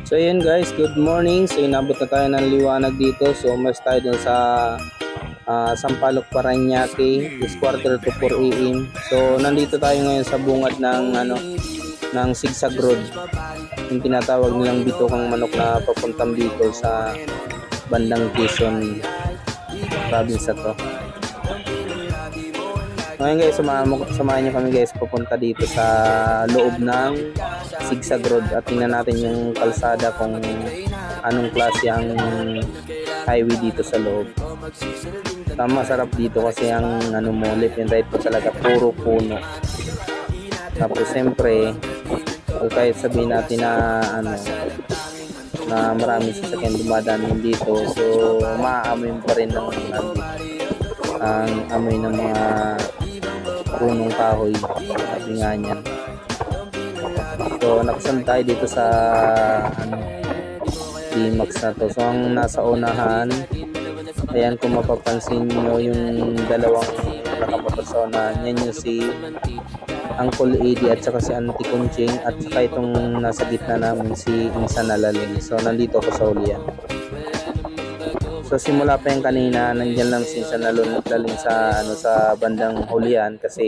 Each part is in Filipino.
So yun guys, good morning. So inabot na tayo ng liwanag dito. So umalis tayo dun sa Sampaloc, Parañaque. Is quarter to 4 AM. So nandito tayo ngayon sa bungad ng Zigzag Road. Yung tinatawag nilang bitukang manok na papuntang Bicol sa bandang Quezon province to. Ngayon guys, samahan nyo kami guys papunta dito sa loob ng Zigzag Road at tingnan natin yung kalsada kung anong klase ang highway dito sa loob. Masarap dito kasi ang left and right po talaga puro puno. Tapos siyempre kahit sabihin natin na maraming sasakyan dumadaan dito, so maaamoy pa rin ang amoy ng mga punong kahoy, sabi nga niyan. So nakasan tayo dito sa D-Max na to. So ang nasa unahan, ayan, kung mapapansin nyo yung dalawang nakamotor sa unahan, yan yung si Uncle Eddie at saka si Auntie Kunching, at saka itong nasa gitna namin si Insan Alaling. So nandito ako sa ulian. So simula pa yung kanina, nandiyan lang si Insan Alaling sa bandang hulian kasi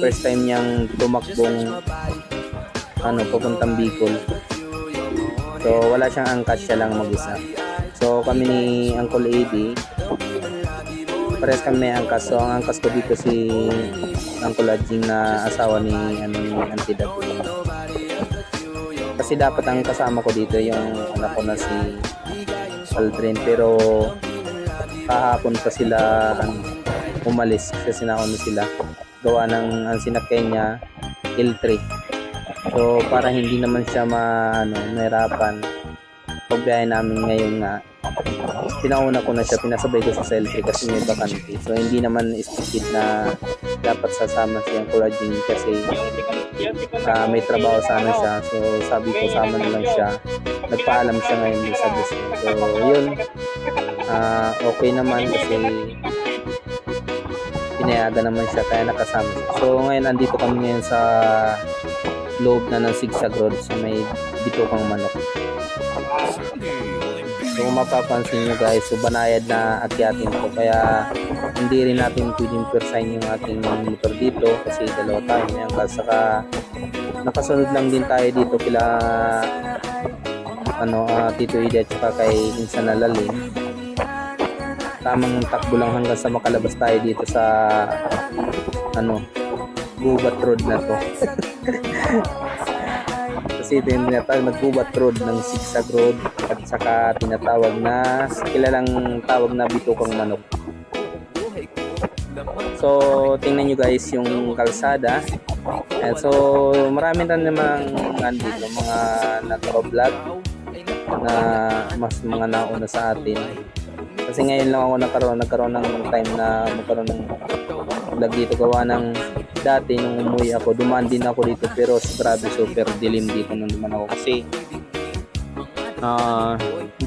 first time niyang tumakbong papuntang Bicol. So wala siyang angkas, siya lang mag-isa. So kami ni Uncle Eddie, parehas kami may angkas. So ang angkas ko dito si Uncle Adjing na asawa ni Auntie Daphne. Kasi dapat ang kasama ko dito yung anak ko na si Aldrin, pero kahapon pa sila umalis kasi sinauna sila gawa ng ang sinakyan niya L3. So para hindi naman siya mahirapan pagbiyahe namin ngayon, nga pinauna ko na siya, pinasabay ko sa L3 kasi may bakante. So hindi naman expected na dapat sasama siyang Kulajing kasi may trabaho sana siya. So sabi ko sama na lang siya, nagpaalam siya ngayon sa business. So yun, okay naman kasi pinayagan naman siya kaya nakasama siya. So ngayon andito kami ngayon sa loob na ng Zigzag Road sa may bitukang manok. So kung mapapansin nyo guys, so banayad na akyatin ko, kaya hindi rin natin pwedeng persahin yung ating motor dito kasi dalawa tayo ngayon. Saka nakasunod lang din tayo dito kila Tito Ida at saka kay Insan Alaling. Tamang takbo lang hanggang sa makalabas tayo dito sa Gubat Road na to. Kasi ito yung nag-Gubat Road ng Zigzag Road at saka tinatawag na kilalang tawag na bitukang manok. So tingnan nyo guys yung kalsada. And so marami na namang nandito mga nag-vlog na mas mga nauna sa atin. Kasi ngayon lang ako nagkaroon ng time na magkaroon ng vlog dito gawa ng dati nung umuwi ako, dumaan din ako dito pero grabe super dilim dito nung dumaan ako kasi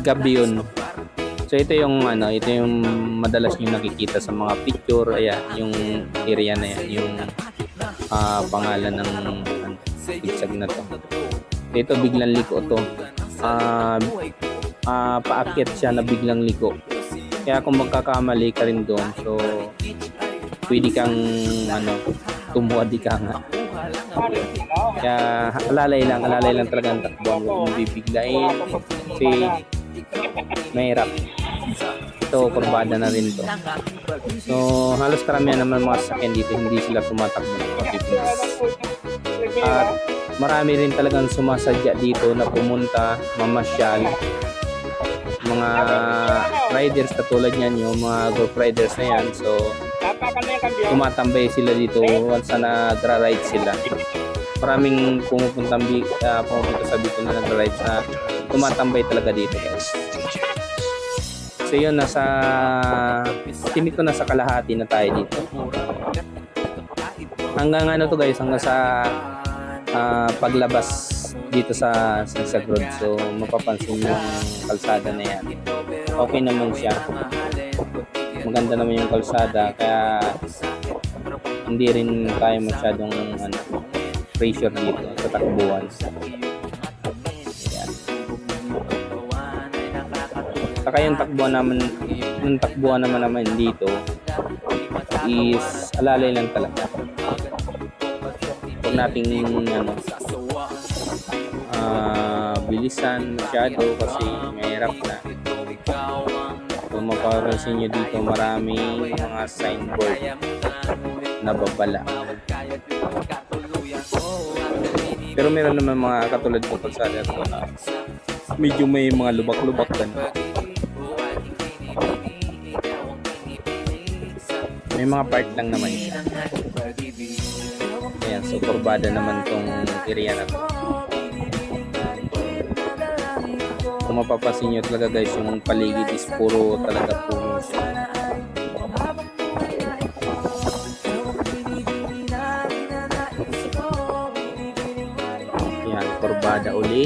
gabi yun. So ito yung madalas nyo nakikita sa mga picture. Ayan, yung area na yan, yung pangalan ng Zigzag na to. Ito biglang liko to. Paakyat siya na biglang liko. Kaya kung magkakamali ka rin doon, so pwede kang tumuwad ka nga. Kaya alalay lang talaga ang takbo. Huwag mong bibiglain kasi mahirap. Ito kurbada na rin to. So halos karamihan naman mga sasakyan dito hindi sila tumatakbo ng mabilis. At marami rin talagang sumasadya dito na pumunta, mamasyal. Mga riders katulad niyan, yung mga group riders na yan, so tumatambay sila dito once na nagra-ride sila. Maraming pumupunta sa dito na nagra-ride na tumatambay talaga dito guys. So yun, timid ko nasa kalahati na tayo dito. Hanggang to guys, hanggang sa paglabas dito sa Zigzag Road. So mapapansin yung kalsada na yan, okay naman siya, maganda naman yung kalsada, kaya hindi rin tayo masyadong pressure dito sa takbuhan. Ayan. Saka yung takbuhan naman dito is alalay lang talaga. Huwag nating bilisan masyado kasi mahirap na. Kung mapapansin nyo dito, maraming mga signboard na babala. Pero meron naman mga katulad ng kalsada ito na medyo may mga lubak-lubak gan. May mga part lang naman siya. Ayan, so kurbada naman tong area na to. Kung mapapansin nyo talaga guys, yung paligid is puro talaga puno siya. Ayan, kurbada uli.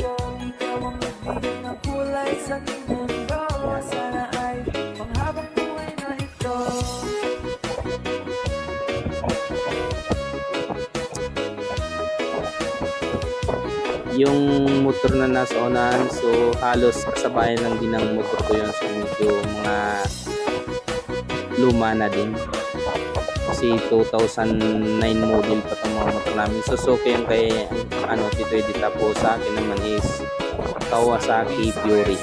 Yung motor na nasa unahan, so halos kasabayan lang din ng motor ko yun, so medyo mga luma na din kasi 2009 model pa itong mga motor namin. So okay yung kay Tito Eddie, tapos sa akin naman is Kawasaki Fury.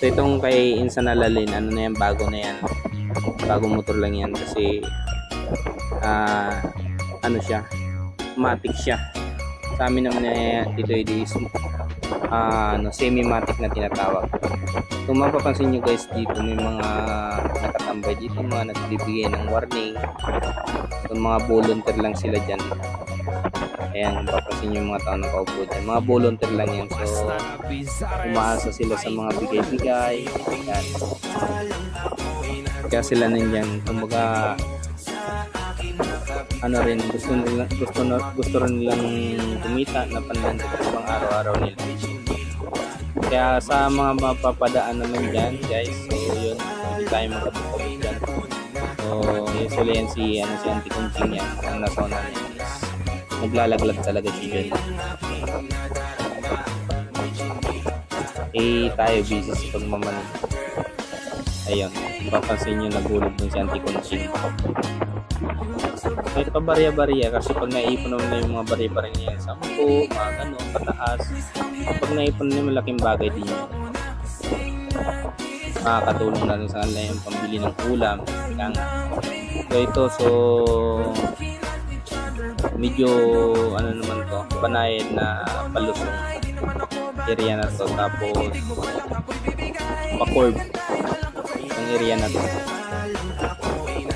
So itong kay Insan Alalin, ano na yan, bago na yan, bagong motor lang yan kasi siya, matic siya. Sa amin naman Tito Eddie is semi-matic na tinatawag. Kung mapapansin nyo guys, dito may mga nakatambay dito, mga nagbibigay ng warning. So, mga volunteer lang sila dyan. Ayan, mapapansin nyo yung mga tao nakaupo dyan, mga volunteer lang yan. So umaasa sila sa mga bigay-bigay. Ayan, kaya sila nandyan, kumbaga gusto rin nilang kumita na panlantik sa pang araw-araw nila. Kaya sa mga mapapadaan naman dyan guys, so yun, hindi tayo magkabukabuk dyan. So usually yan si Auntie Kunching yan, ang nasona niya is naglalaglag talaga siya dyan. Tayo busy sa pagmamanin. Ayun, papansin nyo nagulag dun si Auntie Kunching. May pabarya-barya kasi pag naipon naman na yung mga barya-barya niya, 10, mga gano'n, pataas. Pag naipon na malaking bagay din yun. Makakatulong na rin sa kanila yung pambili ng ulam. So ito, medyo naman to, banayad na palusong area na to, tapos pa-curve ang area na to.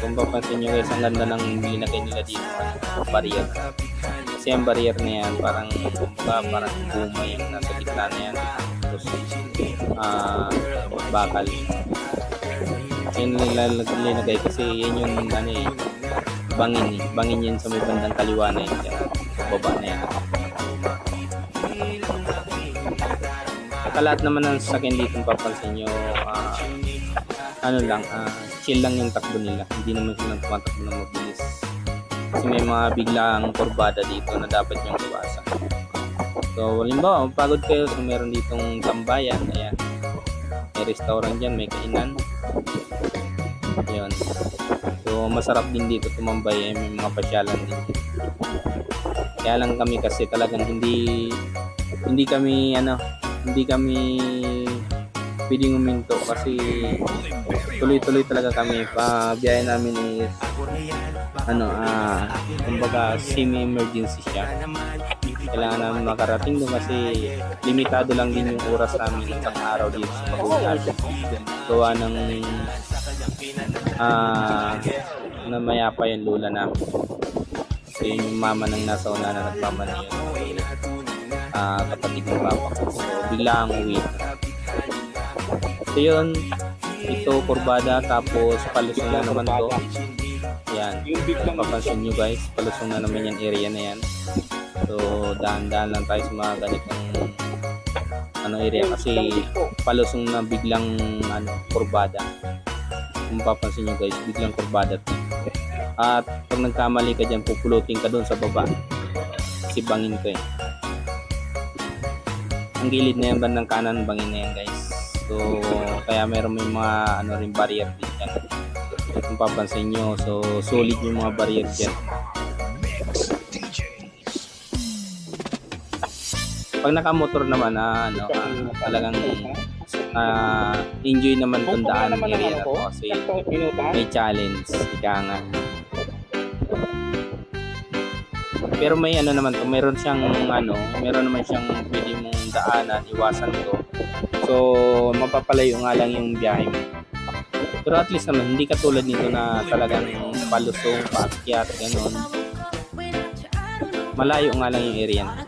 Kung papansin nyo guys, ang ganda ng linagay nila dito, barrier. Kasi ang barrier na yan parang guma yung nasa gitna na yan, tapos bakal. Yan linagay kasi yan yung bangin yan sa may bandang kaliwa na yan, baba na yan. Lahat naman ng sasakyan dito, papansin nyo, chill lang yung takbo nila, hindi naman sila tumatakbo ng mabilis kasi may mga biglang kurbada dito na dapat yung iwasan. So halimbawa pagod kayo, so meron ditong tambayan, ayan, may restaurant dyan, may kainan, yun. So masarap din dito tumambay, may mga pasyalan din. Kaya lang kami kasi talagang hindi kami pwedeng uminto kasi tuloy-tuloy talaga kami. Biyahe namin is kumbaga semi-emergency siya. Kailangan namin makarating doon kasi limitado lang din yung oras namin isang araw dito sa Magulat. Gawa ng namayapa yung lula namin. So yung mama nang nasa una na nagmamani yun, kapatid ng papa ko. So bigla ang uwi. So yun, ito kurbada, tapos palusong na naman to. Yan, papansin nyo guys, palusong na naman yung area na yan. So dahan-dahan lang tayo sa mga ganitong area kasi palusong na biglang kurbada. Kung papansin nyo guys, biglang kurbada to. At pag nagkamali ka dyan, pupulutin ka doon sa baba kasi bangin ko eh. Ang gilid na yan, bandang kanan, bangin na yan guys. So kaya meron may mga ano rin barrier din yan. Kung papansin nyo, so solid yung mga barrier dyan. Pag nakamotor naman talagang enjoy naman tong daan area na to kasi may challenge, ika nga. Pero may ano naman to, meron naman siyang pwede mong daanan, iwasan to. So mapapalayo nga lang yung biyahe mo. Pero at least naman hindi katulad nito na talagang palusong, paakyat, gano'n. Malayo nga lang yung area na.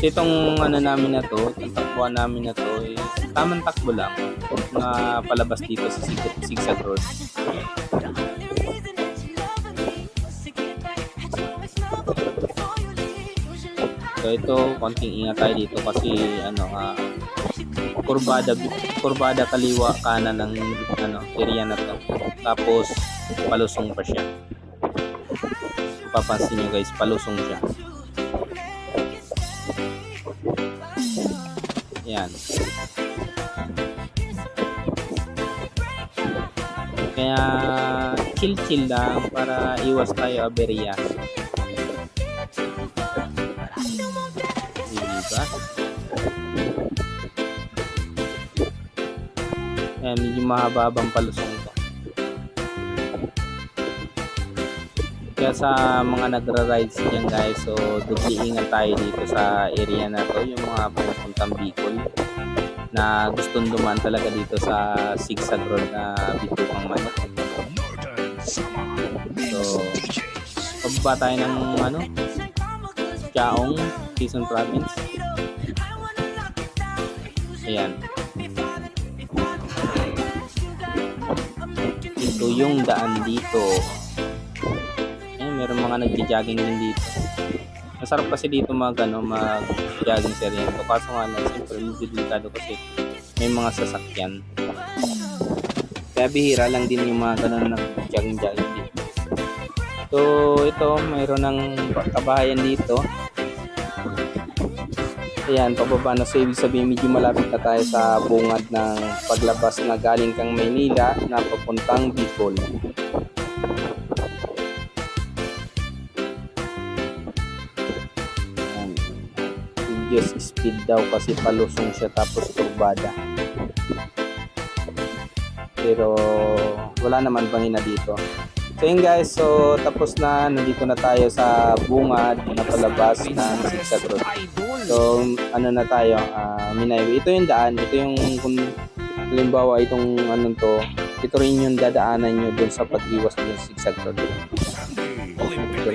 Itong namin na to, itong takbuhan namin na to, tamang takbo lang na palabas dito sa Zigzag Road. So ito, konting ingat tayo dito kasi kurbada kaliwa kanan ng area na to. Tapos palusong pa siya. Papansin nyo guys, palusong siya. Yan. Kaya chill lang para iwas tayo aberya. Diba? Ayan, medyo mahaba-habang palusong ito. Kaya sa mga nagra-rides dyan guys, so ingat tayo dito sa area na to, yung mga pupuntang Bicol na gustong dumaan talaga dito sa Zigzag Road na Bitubang Manok. So pababa tayo ng Chaong, Quezon Province. Ayan, ito yung daan dito. Meron mga nagja-jogging din dito. Masarap kasi dito mag-jogging sa area. Kaso nga lang, siyempre medyo delikado kasi may mga sasakyan. Kaya bihira lang din yung mga ganun nag-jogging dito. So ito, mayroon ng kabahayan dito. Ayan, pababa na. So ibig sabihin medyo malapit na tayo sa bungad ng paglabas na galing kang Maynila na papuntang Bicol. Speed daw kasi palusong siya tapos kurbada. Pero wala naman bangina dito. So yun guys, so tapos na, nandito na tayo sa bungad na palabas ng Zigzag Road. So na tayo, Minaywe. Ito yung daan, ito yung kung halimbawa itong ito rin yung dadaanan nyo dun sa pag-iwas ng Zigzag Road. So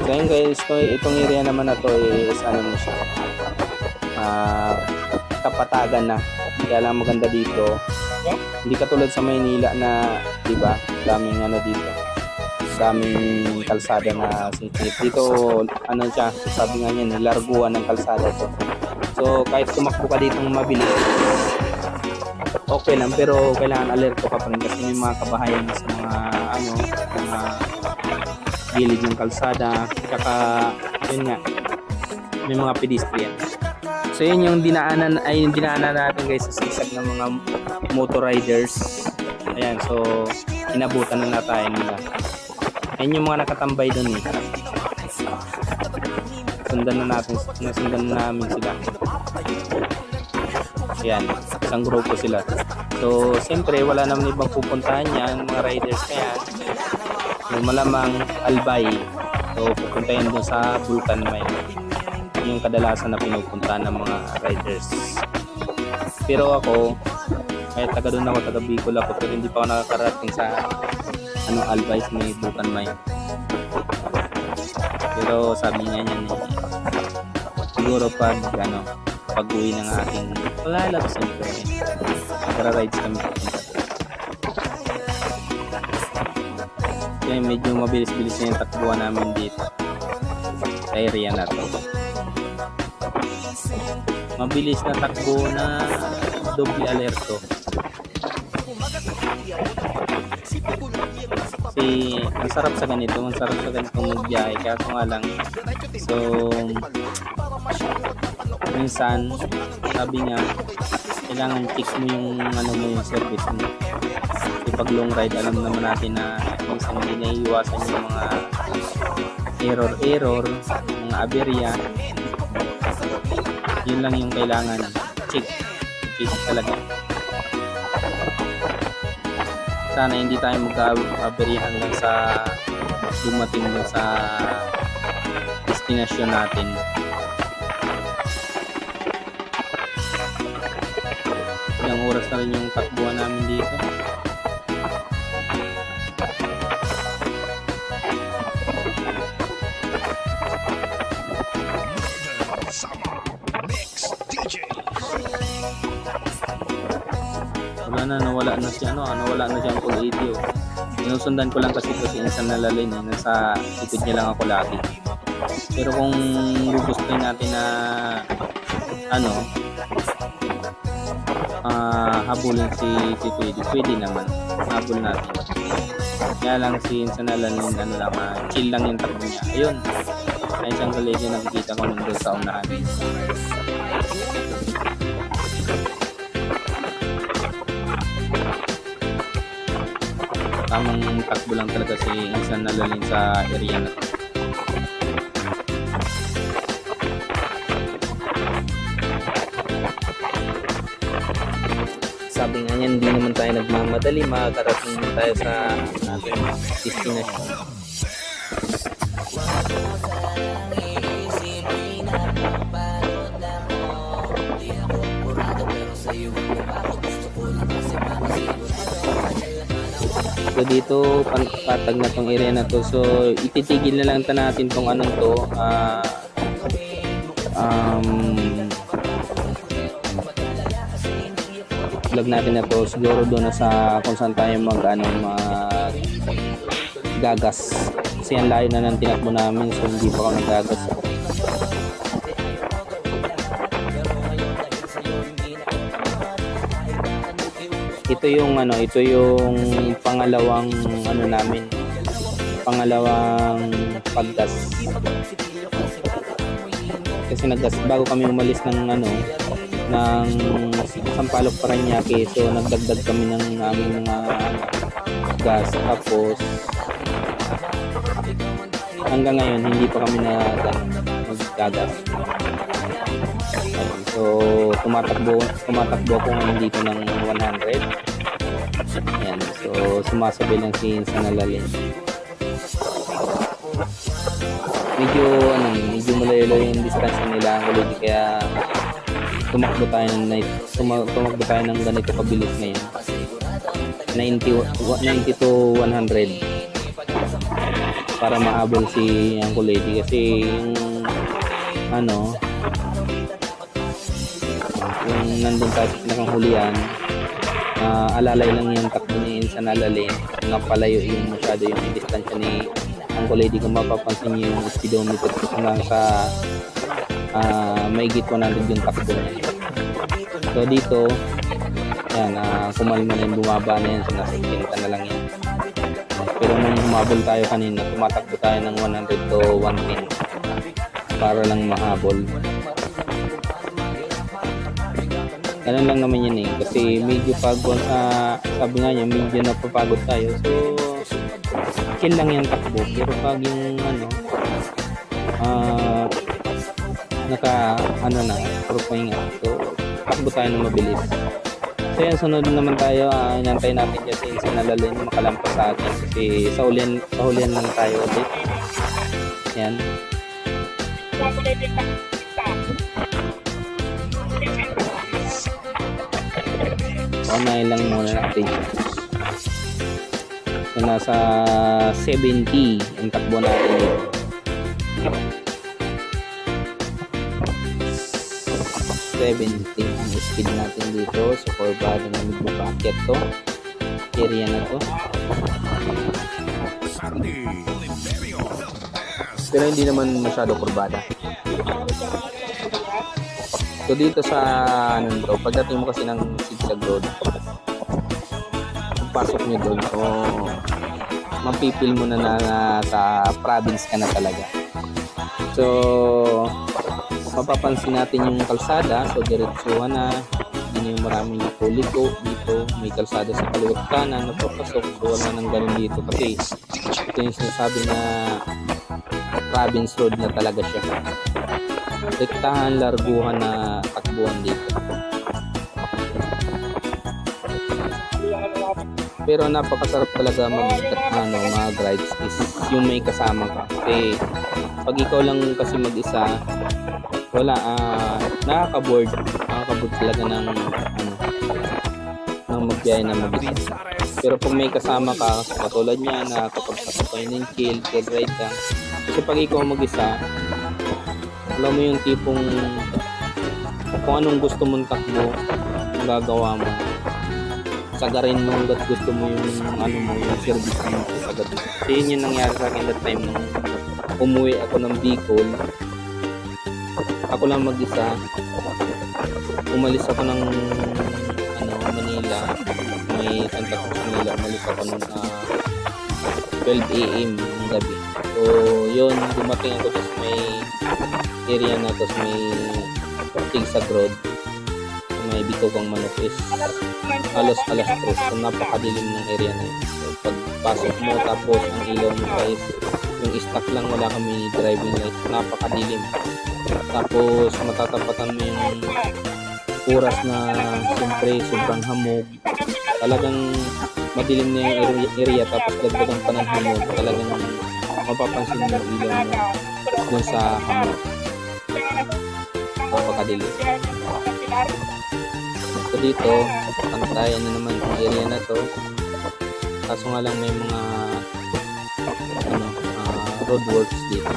yun guys, itong area naman na to is siya, kapatagan na. Kaya lang maganda dito, hindi katulad sa Maynila na, diba, daming dito, daming kalsada na singkit. Dito siya, sabi nga niya, larguan ng kalsada to. So kahit tumakbo ka dito mabilis, okay lang, pero kailangan alerto ka pa rin kasi may mga kabahayan sa mga gilid ng kalsada, tsaka yun nga, may mga pedestrian. So yun yung dinaanan natin guys sa zigzag ng mga motor riders. Ayan, so inabutan na tayo nila. Ayan yung mga nakatambay doon nasundan namin sila. Ayan, isang grupo sila. So siyempre wala naman ibang pupuntahan yan, mga riders, kaya malamang Albay. So pupuntahin doon sa Bulkan Mine, yung kadalasan na pinupuntahan ng mga riders. Pero ako, kahit taga doon ako, taga Bicol ako, pero hindi pa ako nakakarating sa Albay, may Bulkan Mine. Pero sabi niya yan siguro pag-uwi ng aking palalab, siyempre nagra-rides kami. Kaya medyo mabilis-bilis na yung takbuhan namin dito sa area na to. Mabilis na takbo na doble alerto. Kasi ang sarap sa ganito magbiyahe, kaso nga lang, so minsan sabi niya kailangan check mo yung ano mo, yung service mo. Kasi pag long ride, alam naman natin na minsan hindi naiiwasan yung mga error, mga aberya. Yun lang yung kailangan check talaga. Sana hindi tayo magka-aberya hanggang sa dumating mo sa destination natin. Ilang oras na rin yung takbuhan namin dito. Nawala na si ang Cool 80. Sinusundan ko lang kasi insan na lalin nasa likod niya lang ako lagi. Pero kung gugustuhin natin na habulin si Tito Eddie, pwede naman habol natin. Kaya lang si insan na lalin chill lang yung takbo niya. Ayun, ay isang galig yung nakikita ko nandun sa unahan. Tamang takbo lang talaga si insan na lalin sa area na to. Sabi nga niyan, hindi naman tayo nagmamadali, makakarating na tayo sa ating destination. So dito patag na tong area na to, so ititigil na lang natin tong anong to, vlog natin na to siguro doon na sa kung saan tayo mag gagas, kasi ang layo na ng tinakbo namin, so hindi pa ako nagagas. Ito yung pangalawang paggas. Kasi naggas bago kami umalis ng Sampaloc, Parañaque, so nagdagdag kami ng aming mga gas, tapos hanggang ngayon hindi pa kami maggagas. So tumatakbo ako ngayon dito ng 100. Ayan, so sumasabay lang si insan na lalin. Medyo malayo yung distansya nila ang Kulidi, kaya tumakbo tayo ng ganito kabilis ngayon, 90 to 100, para mahabol si ang Kulidi. Kasi yung nandun tayo sa pinakanghulihan, alalay lang yung takbo ni insan na lalin, napalayo yung masyado yung distansya ni ang Kulidi. Kung mapapansin nyo yung speedometer hanggang sa maigit 100 yung takbo niya. So dito yan, kumalma na yung, bumaba na yan, so nasa 80 na lang yan. Pero nung humabol tayo kanina, tumatakbo tayo ng 100 to 110 para lang mahabol. Ganun lang naman yan kasi medyo pagod sabi nga niya, medyo napapagod tayo, so chill lang yung takbo. Pero pag yung so takbo tayo ng mabilis. So yan, sunod naman tayo, inantay natin kasi insan na lalin makalampas sa atin, kasi sa hulihan lang tayo ulit. Yan, unahin lang muna natin. So nasa 70 ang takbo natin dito. 70 ang speed natin dito sa Corbada na magpapakit to area na to. Pero hindi naman masyado kurbada. So dito sa pagdating mo kasi ng zigzag road, pasok nyo doon, so mapipil mo na sa province ka na talaga. So, mapapansin natin yung kalsada. So, diretsuhan na. Hindi yung maraming liko dito. May kalsada sa kaliwat kanan na papasok. So, wala nang ganun dito. Kasi, ito yung sinasabi na province road na talaga siya. Rektahan, larguhan na takbuhan dito. Pero napakasarap talaga mag rides is yung may kasama ka. Kasi pag ikaw lang kasi mag-isa, wala, nakaka-board talaga ng magbiyahe na mag-isa. Pero pag may kasama ka, katulad niya, nakakapagpasok kayo ng chill ride ka. Kasi pag ikaw mag-isa, alam mo yung tipong kung anong gusto mong takbo, gagawa mo. Sagarin mo hanggat gusto mo yung service mo sagad. Kasi yun yung nangyari sa akin that time nung umuwi ako ng Bicol. Ako lang mag-isa. Umalis ako ng Manila. May Santa Cruz, Manila. Umalis ako ng 12 AM ng gabi. So yun, dumating ako sa may area na to, may Tigsag Road. May Bitugang Manok is alas 3. So napakadilim ng area na yun. So pagpasok mo tapos ang ilaw mo pa is yung stock lang, wala kami driving light, napakadilim. Tapos matatapatan mo yung oras na siyempre sobrang hamog. Talagang madilim na yung area tapos dagdagan pa ng hamog. Talagang mapapansin mo yung ilaw mo dun sa hamog. Napakadilim. So dito, pantayan na naman yung area na to. Kaso nga lang may mga roadworks dito.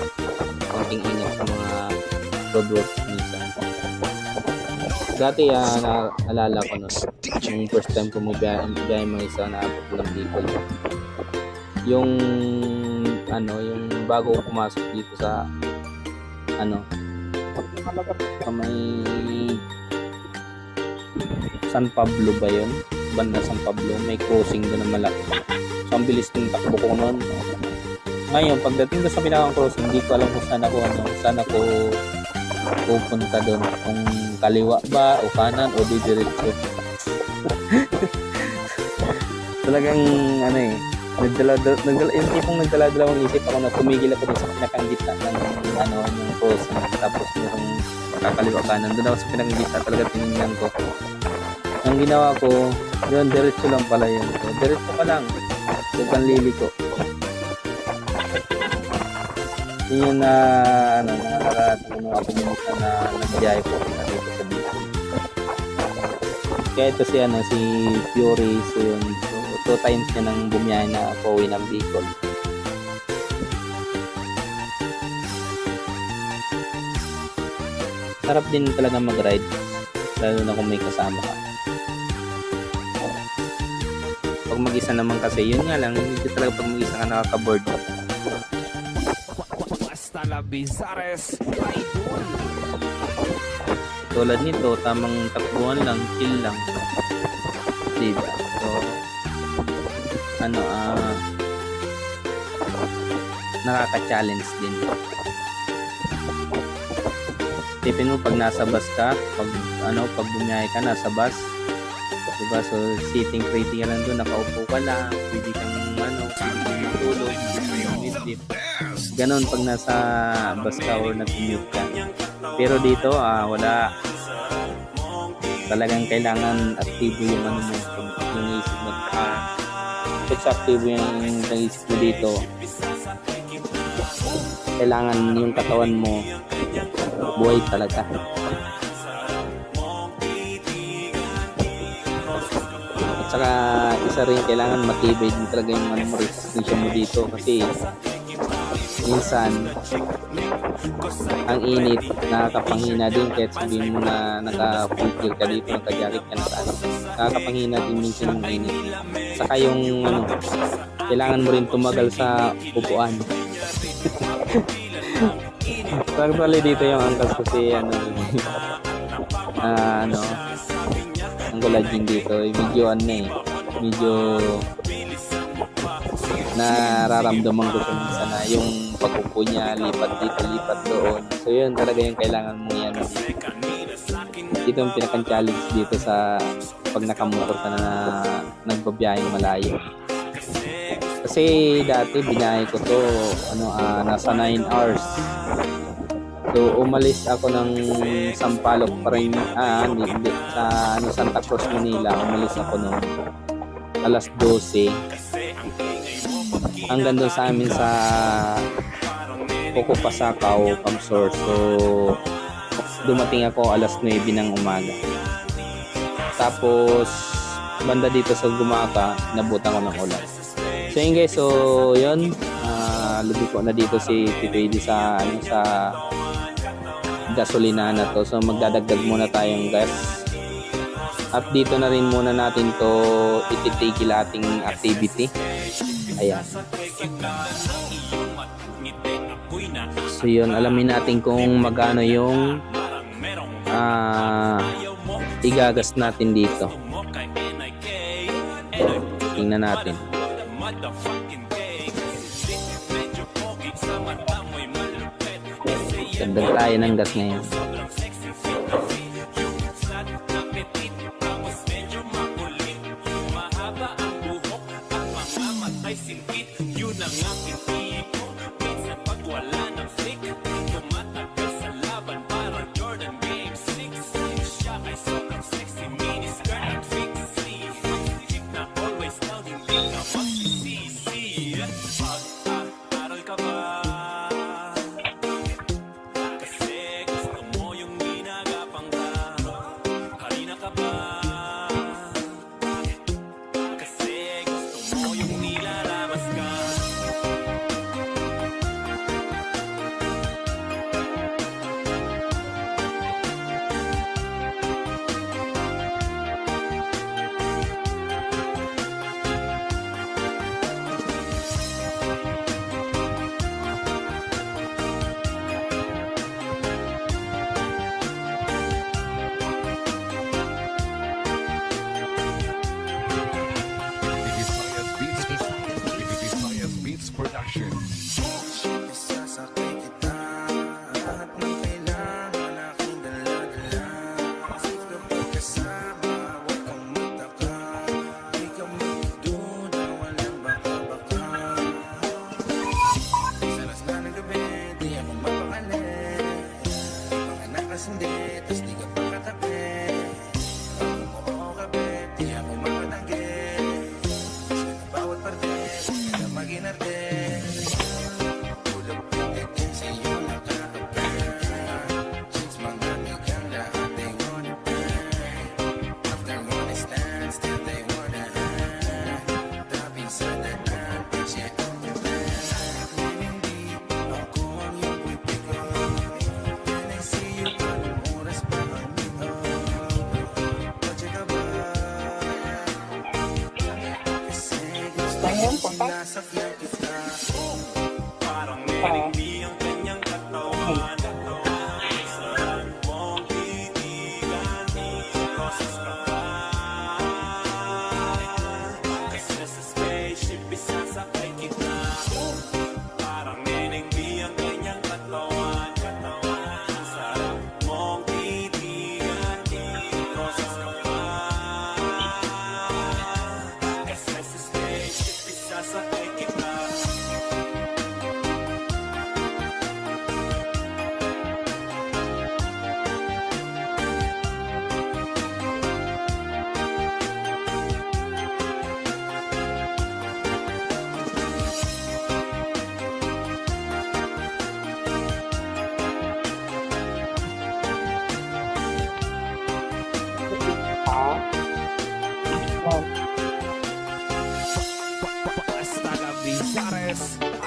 Konting ingat sa mga roadworks minsan. Dati naalala ko nun, yung first time ko magbiyahe mga isa na abot ng Bicol. Yung bago pumasok dito sa may San Pablo ba yun? Banda San Pablo, may crossing doon na malaki. So ang bilis ng takbo ko noon. Ngayon, pagdating ko sa pinakang crossing, hindi ko alam kung saan ako pupunta doon. Kung kaliwa ba o kanan o didiretso. Talagang yung tipong nagdala-dalawang isip ako na tumigil ako doon sa pinakang-gitna ng crossing. Tapos yung kakaliwa kanan, doon ako sa pinakang-gitna, talaga tinignan ko. Ang ginawa ko, yun, diretso lang pala yun. So, diretso pa lang. Huwag kang liliko. Yun yung mga nakarating ako minsan na nagbiyahe po dito sa Bicol. Kaya ito si Fury, so yun. So, 2 times niya nang bumiyahe na pauwi ng Bicol. Sarap din talaga mag-ride, lalo na kung may kasama ka. Pag mag-isa naman kasi, yun nga lang, hindi talaga pag mag-isa ka nakaka-board. Tulad nito, tamang takbuhan lang, chill lang. Diba? So, nakaka-challenge din. Tipin mo pag nasa bus ka, pag bumiyahe ka, nasa bus, diba? So, sitting pretty ka lang doon, nakaupo ka lang, pwede kang matulog, mid-dip. Ganon pag nasa bus ka or nag-commute ka. Pero dito, wala. Talagang kailangan aktibo yung yung isip mo. Pag aktibo yung isip mo dito, kailangan yung katawan mo buhay talaga. At saka isa rin, kailangan matibay din talaga yung resistensya mo dito kasi minsan ang init nakakapanghina din kahit sabihin mo na naka-full gear ka dito, naka-jacket ka, nakakapanghina din minsan yung init. Saka yung kailangan mo rin tumagal sa upuan. Actually dito yung angkas kasi ang collagen dito medyo medyo nararamdaman ko siya minsan na yung pagkupo niya, lipat dito, lipat doon. So yun talaga yung kailangan mong yan. Ito yung pinakang-challenge dito sa pag nakamotor ka na nagbabiyaheng malayo. Kasi dati binahe ko to nasa 9 hours. So umalis ako ng Sampaloc pa rin, hindi sa Santa Cruz, Manila. Umalis ako noong alas 12 hanggang doon sa amin sa Coco Pasakaw, Camsor. So dumating ako alas 9 ng umaga. Tapos banda dito sa Gumaka, nabutan ko ng ulan. So yun guys, so yun, lubi ko na dito si Tito Eddie sa gasolina na to. So magdadagdag muna tayong gas. At dito na rin muna natin to ititigil ating activity. Ayan. So yun, alamin natin kung magkano yung igagas natin dito. Tingnan natin. Dagdag tayo ng gas ngayon.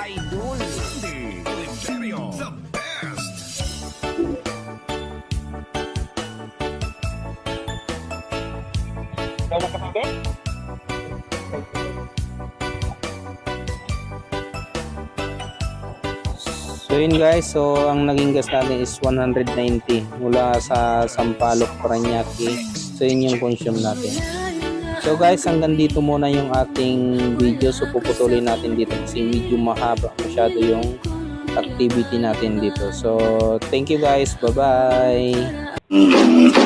Idol Sandy Oliverio, the best. So yun guys, so ang naging gas natin is 190 mula sa Sampaloc, Parañaque. So yun yung consume natin. So guys, hanggang dito muna yung ating video. So puputulin natin dito kasi medyo mahaba masyado yung activity natin dito. So thank you guys. Bye-bye.